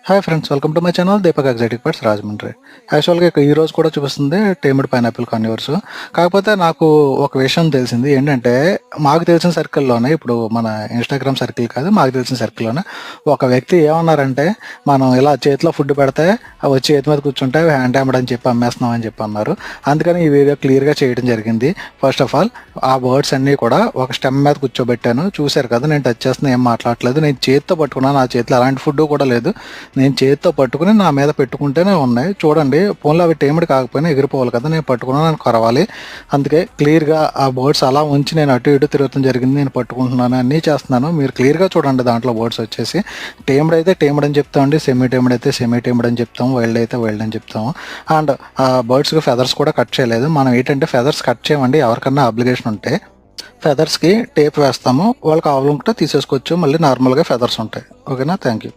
Hi friends, welcome to my channel Deepak exotic birds Rajahmundry. యాక్చువల్గా ఈ రోజు కూడా చూపిస్తుంది టేమ్డ్ పైనాపిల్ కాన్యూర్స్. కాకపోతే నాకు ఒక విషయం తెలిసింది ఏంటంటే, మాకు తెలిసిన సర్కిల్లోనే, ఇప్పుడు మన ఇన్స్టాగ్రామ్ సర్కిల్ కాదు, మాకు తెలిసిన సర్కిల్లోనే ఒక వ్యక్తి ఏమన్నారంటే, మనం ఇలా చేతిలో ఫుడ్ పెడితే అవి వచ్చి చేతి మీద కూర్చుంటే హ్యాండ్ హ్యామడ్ అని చెప్పి అమ్మేస్తున్నాం అని చెప్పి అన్నారు. అందుకని ఈ వీడియో క్లియర్గా చేయడం జరిగింది. ఫస్ట్ ఆఫ్ ఆల్ ఆ బర్డ్స్ అన్నీ కూడా ఒక స్టెమ్ మీద కూర్చోబెట్టాను. చూశారు కదా, నేను టచ్ చేస్తున్నా, ఏం మాట్లాడలేదు. నేను చేతితో పట్టుకున్నాను, నా చేతిలో అలాంటి ఫుడ్ కూడా లేదు. నేను చేతితో పట్టుకుని నా మీద పెట్టుకుంటేనే ఉన్నాయి. చూడండి, ఫోన్లో అవి టేమిడ్ కాకపోయినా ఎగిరిపోవాలి కదా, నేను పట్టుకున్నాను, నేను కొరవాలి. అందుకే క్లియర్గా ఆ బర్డ్స్ అలా ఉంచి నేను అటు ఇటు తిరుగుతాం జరిగింది. నేను పట్టుకుంటున్నాను, అన్నీ చేస్తున్నాను. మీరు క్లియర్గా చూడండి. దాంట్లో బర్డ్స్ వచ్చేసి టేమిడ్ అయితే టేమిడ్ అని చెప్తామండి, సెమీ టేమిడ్ అయితే సెమీ టేమిడ్ అని చెప్తాము, వైల్డ్ అయితే వైల్డ్ అని చెప్తాము. అండ్ ఆ బర్డ్స్కి ఫెదర్స్ కూడా కట్ చేయలేదు. మనం ఏంటంటే ఫెదర్స్ కట్ చేయమండి, ఎవరికన్నా అబ్లిగేషన్ ఉంటే ఫెదర్స్కి టేప్ వేస్తాము. వాళ్ళకి కావాలనుకుంటే తీసేసుకోవచ్చు, మళ్ళీ నార్మల్గా ఫెదర్స్ ఉంటాయి. ఓకేనా? Thank you.